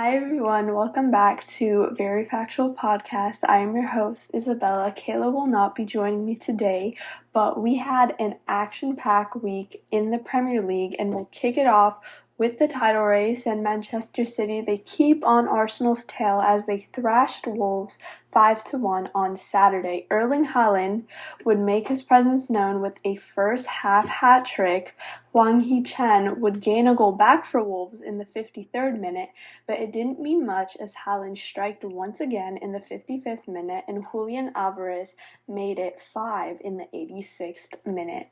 Hi everyone, welcome back to Very Factual Podcast. I am your host, Izabella. Kayla will not be joining me today, but we had an action-packed week in the Premier League and we'll kick it off with the title race. And Manchester City, they keep on Arsenal's tail as they thrashed Wolves 5-1 on Saturday. Erling Haaland would make his presence known with a first half hat trick. Wang Hee-Chen would gain a goal back for Wolves in the 53rd minute, but it didn't mean much as Haaland striked once again in the 55th minute and Julian Alvarez made it 5 in the 86th minute.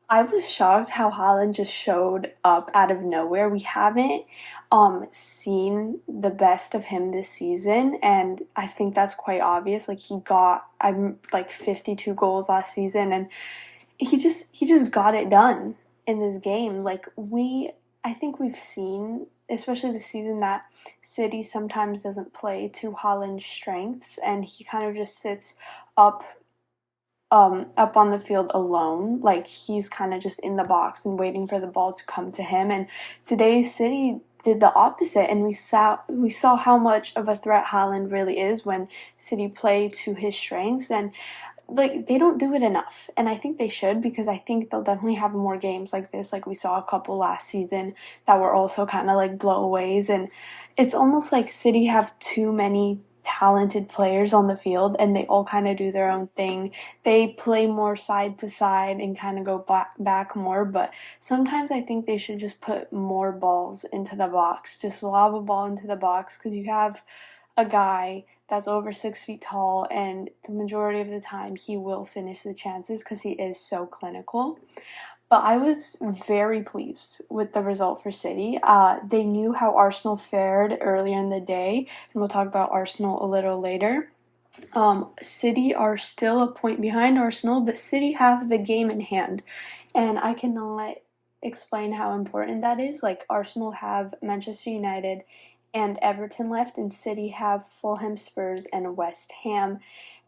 I was shocked how Haaland just showed up out of nowhere. We haven't seen the best of him this season, and I think that's quite obvious. Like he got 52 goals last season, and he just got it done in this game. I think we've seen, especially this season, that City sometimes doesn't play to Haaland's strengths, and he kind of just sits up on the field alone. Like he's kind of just in the box and waiting for the ball to come to him. And today City did the opposite, and we saw how much of a threat Haaland really is when City play to his strengths. And they don't do it enough, and I think they should, because I think they'll definitely have more games like this. Like we saw a couple last season that were also kind of like blowaways, and it's almost like City have too many talented players on the field and they all kind of do their own thing. They play more side to side and kind of go back more, but sometimes I think they should just put more balls into the box. Just lob a ball into the box, because you have a guy that's over 6 feet tall, and the majority of the time he will finish the chances because he is so clinical. But I was very pleased with the result for City. They knew how Arsenal fared earlier in the day, and we'll talk about Arsenal a little later. City are still a point behind Arsenal, but City have the game in hand, and I cannot explain how important that is. Like Arsenal have Manchester United and Everton left, and City have Fulham, Spurs, and West Ham.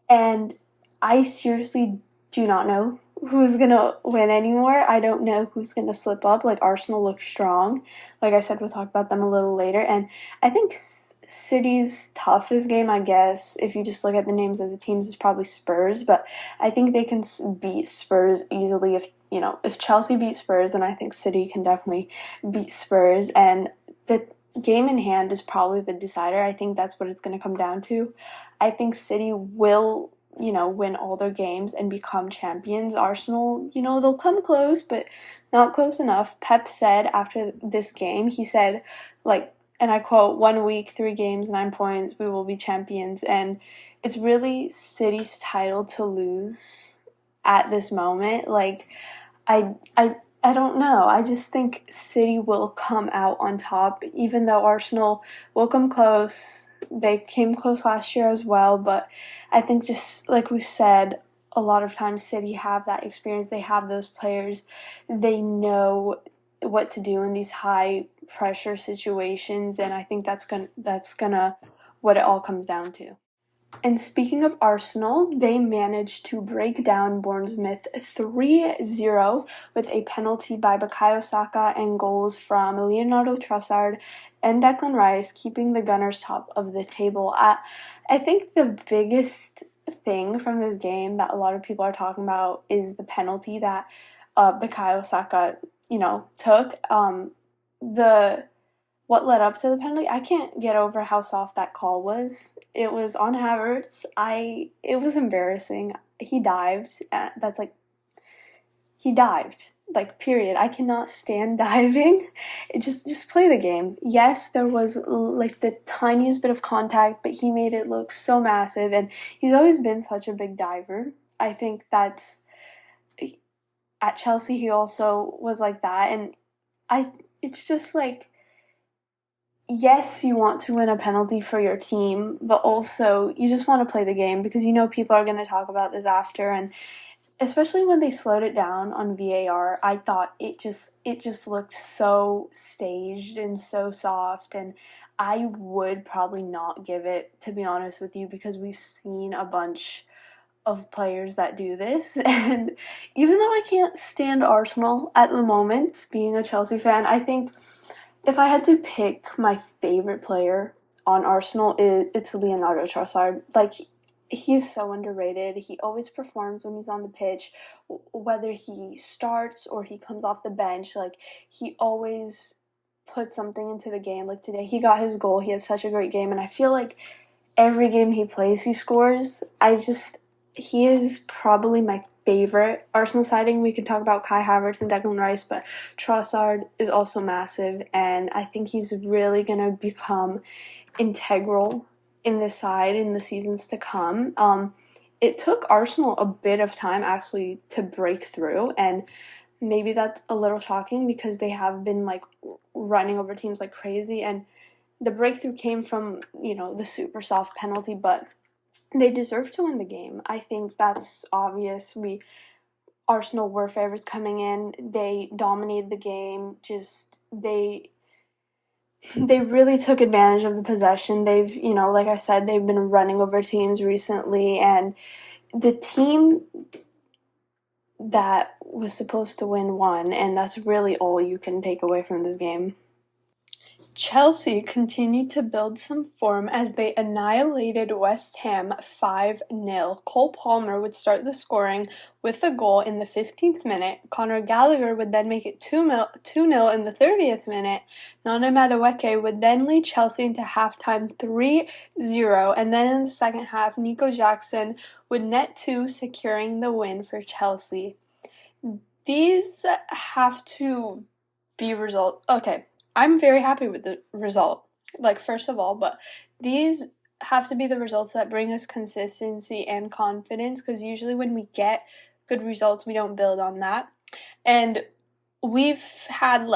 And I seriously do not know who's going to win anymore. I don't know who's going to slip up. Like Arsenal looks strong. Like I said, we'll talk about them a little later. And I think City's toughest game, I guess, if you just look at the names of the teams, is probably Spurs. But I think they can beat Spurs easily. If Chelsea beats Spurs, then I think City can definitely beat Spurs. And the game in hand is probably the decider. I think that's what it's going to come down to. I think City will, win all their games and become champions. Arsenal, they'll come close, but not close enough. Pep said after this game, he said, and I quote, 1 week, 3 games, 9 points, we will be champions. And it's really City's title to lose at this moment. I don't know. I just think City will come out on top, even though Arsenal will come close. They came close last year as well, but I think, just like we've said, a lot of times City have that experience. They have those players. They know what to do in these high pressure situations, and I think that's gonna what it all comes down to. And speaking of Arsenal, they managed to break down Bournemouth 3-0 with a penalty by Bukayo Saka and goals from Leonardo Trossard and Declan Rice, keeping the Gunners top of the table. I think the biggest thing from this game that a lot of people are talking about is the penalty that Bukayo Saka, took. What led up to the penalty, I can't get over how soft that call was. It was on Havertz. It was embarrassing. He dived. He dived. Period. I cannot stand diving. Just play the game. Yes, there was the tiniest bit of contact, but he made it look so massive, and he's always been such a big diver. I think that's at Chelsea he also was like that, and it's just yes, you want to win a penalty for your team, but also you just want to play the game, because people are going to talk about this after. And especially when they slowed it down on VAR, I thought it just looked so staged and so soft, and I would probably not give it, to be honest with you, because we've seen a bunch of players that do this. And even though I can't stand Arsenal at the moment, being a Chelsea fan, I think If I had to pick my favorite player on Arsenal, it's Leonardo Trossard. Like, he's so underrated. He always performs when he's on the pitch, whether he starts or he comes off the bench. Like, he always puts something into the game. Like, today he got his goal. He had such a great game, and I feel like every game he plays, he scores. He is probably my favorite Arsenal signing. We can talk about Kai Havertz and Declan Rice, but Trossard is also massive, and I think he's really going to become integral in this side in the seasons to come. It took Arsenal a bit of time actually to break through, and maybe that's a little shocking because they have been like running over teams like crazy, and the breakthrough came from, the super soft penalty, but they deserve to win the game. I think that's obvious. Arsenal were favorites coming in. They dominated the game. They really took advantage of the possession. They've, like I said, they've been running over teams recently, and the team that was supposed to win won, and that's really all you can take away from this game. Chelsea continued to build some form as they annihilated West Ham 5-0. Cole Palmer would start the scoring with a goal in the 15th minute. Conor Gallagher would then make it 2-0 in the 30th minute. Nana Madueke would then lead Chelsea into halftime 3-0, and then in the second half, Nico Jackson would net 2, securing the win for Chelsea. These have to be results. Okay. I'm very happy with the result, first of all, but these have to be the results that bring us consistency and confidence, because usually when we get good results, we don't build on that. And we've had,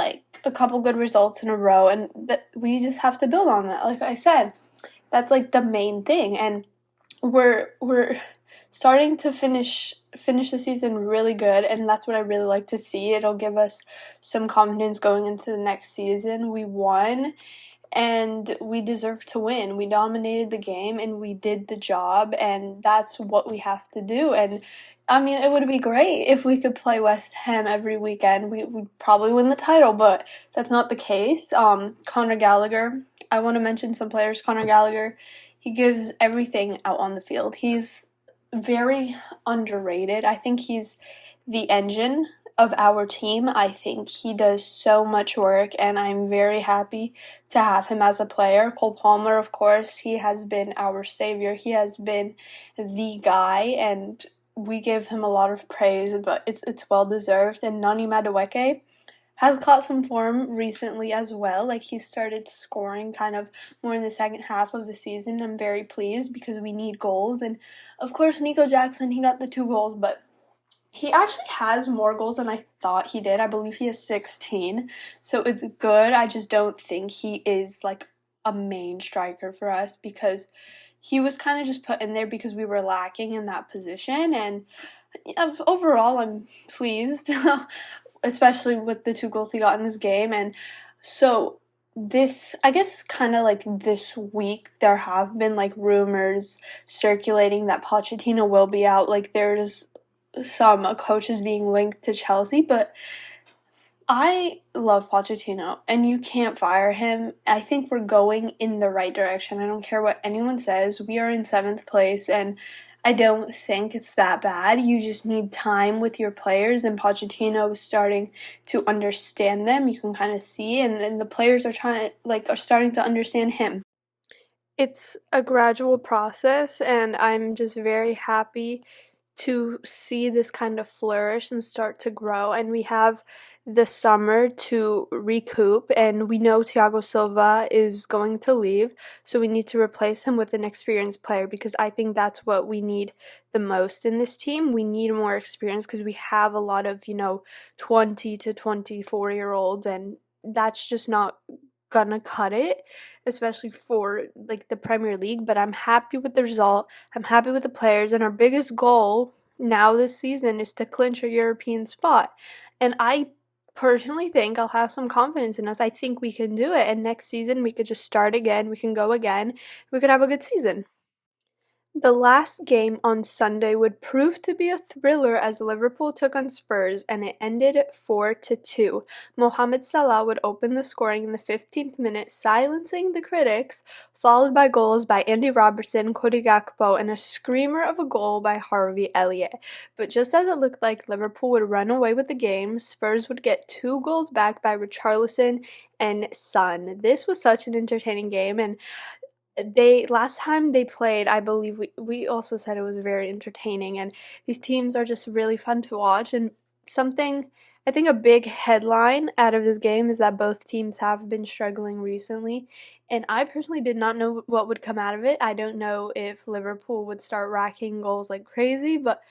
a couple good results in a row, and we just have to build on that. Like I said, that's, the main thing, and we're starting to finish the season really good, and that's what I really like to see. It'll give us some confidence going into the next season. We won, and we deserve to win. We dominated the game, and we did the job, and that's what we have to do. And I mean, it would be great if we could play West Ham every weekend. We'd probably win the title, but that's not the case. Conor Gallagher, I want to mention some players. Conor Gallagher, he gives everything out on the field. He's very underrated. I think he's the engine of our team. I think he does so much work, and I'm very happy to have him as a player. Cole Palmer, of course, he has been our savior. He has been the guy, and we give him a lot of praise, but it's well deserved. And Nani Madueke has caught some form recently as well. He started scoring kind of more in the second half of the season. I'm very pleased because we need goals. And of course, Nico Jackson, he got the 2 goals, but he actually has more goals than I thought he did. I believe he has 16. So it's good. I just don't think he is a main striker for us, because he was kind of just put in there because we were lacking in that position. And overall, I'm pleased. Especially with the 2 goals he got in this game. And so this, I guess, kind of this week, there have been rumors circulating that Pochettino will be out. There's some coaches being linked to Chelsea, but I love Pochettino, and you can't fire him. I think we're going in the right direction. I don't care what anyone says. We are in 7th place, and I don't think it's that bad. You just need time with your players, and Pochettino is starting to understand them. You can kind of see, and the players are starting to understand him. It's a gradual process, and I'm just very happy to see this kind of flourish and start to grow. And we have the summer to recoup, and we know Thiago Silva is going to leave, so we need to replace him with an experienced player, because I think that's what we need the most in this team. We need more experience because we have a lot of 20 to 24-year-olds, and that's just not gonna cut it, especially for the Premier League. But I'm happy with the result. I'm happy with the players, and our biggest goal now this season is to clinch a European spot. And I personally think I'll have some confidence in us. I think we can do it, and next season we could just start again. We can go again. We could have a good season. The last game on Sunday would prove to be a thriller as Liverpool took on Spurs and it ended 4-2. Mohamed Salah would open the scoring in the 15th minute, silencing the critics, followed by goals by Andy Robertson, Cody Gakpo, and a screamer of a goal by Harvey Elliott. But just as it looked like Liverpool would run away with the game, Spurs would get 2 goals back by Richarlison and Son. This was such an entertaining game, and they last time they played, I believe we also said it was very entertaining, and these teams are just really fun to watch. And something I think a big headline out of this game is that both teams have been struggling recently, and I personally did not know what would come out of it. I don't know if Liverpool would start racking goals like crazy, but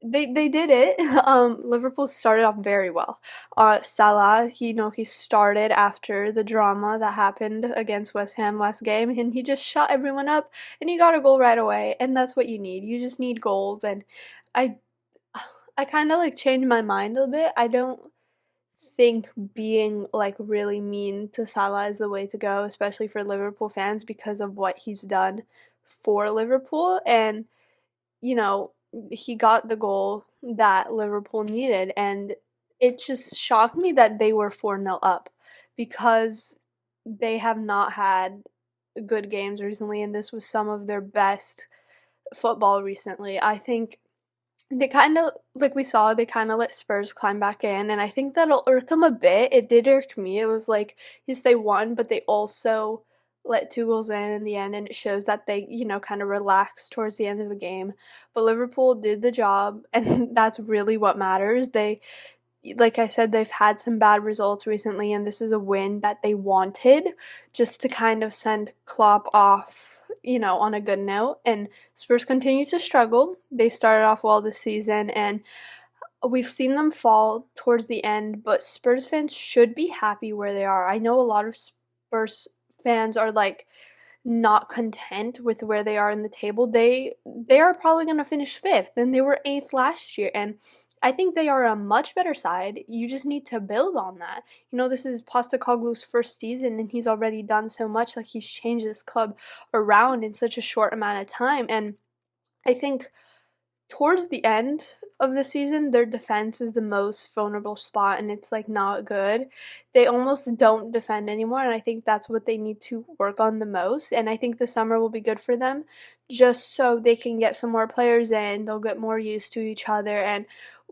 they did it. Liverpool started off very well. Salah, he started after the drama that happened against West Ham last game, and he just shut everyone up, and he got a goal right away. And that's what you need. You just need goals. And I, I kind of like changed my mind a bit. I don't think being like really mean to Salah is the way to go, especially for Liverpool fans because of what he's done for Liverpool. And you know, he got the goal that Liverpool needed. And it just shocked me that they were 4-0 up because they have not had good games recently, and this was some of their best football recently. I think they kind of, like we saw, they kind of let Spurs climb back in, and I think that'll irk them a bit. It did irk me. It was like, yes, they won, but they also let 2 goals in the end, and it shows that they, kind of relaxed towards the end of the game. But Liverpool did the job, and that's really what matters. They, like I said, they've had some bad results recently, and this is a win that they wanted just to kind of send Klopp off, on a good note. And Spurs continue to struggle. They started off well this season, and we've seen them fall towards the end, but Spurs fans should be happy where they are. I know a lot of Spurs fans are like not content with where they are in the table. They are probably going to finish 5th, and they were 8th last year, and I think they are a much better side. You just need to build on that. This is Postecoglou's first season, and he's already done so much. Like, he's changed this club around in such a short amount of time, and I think towards the end of the season, their defense is the most vulnerable spot, and it's like not good. They almost don't defend anymore, and I think that's what they need to work on the most. And I think the summer will be good for them just so they can get some more players in, they'll get more used to each other, and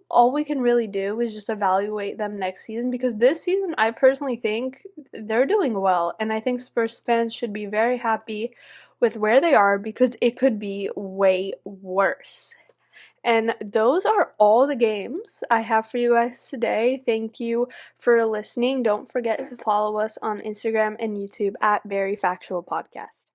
all we can really do is just evaluate them next season, because this season I personally think they're doing well, and I think Spurs fans should be very happy with where they are because it could be way worse. And those are all the games I have for you guys today. Thank you for listening. Don't forget to follow us on Instagram and YouTube at Very Factual Podcast.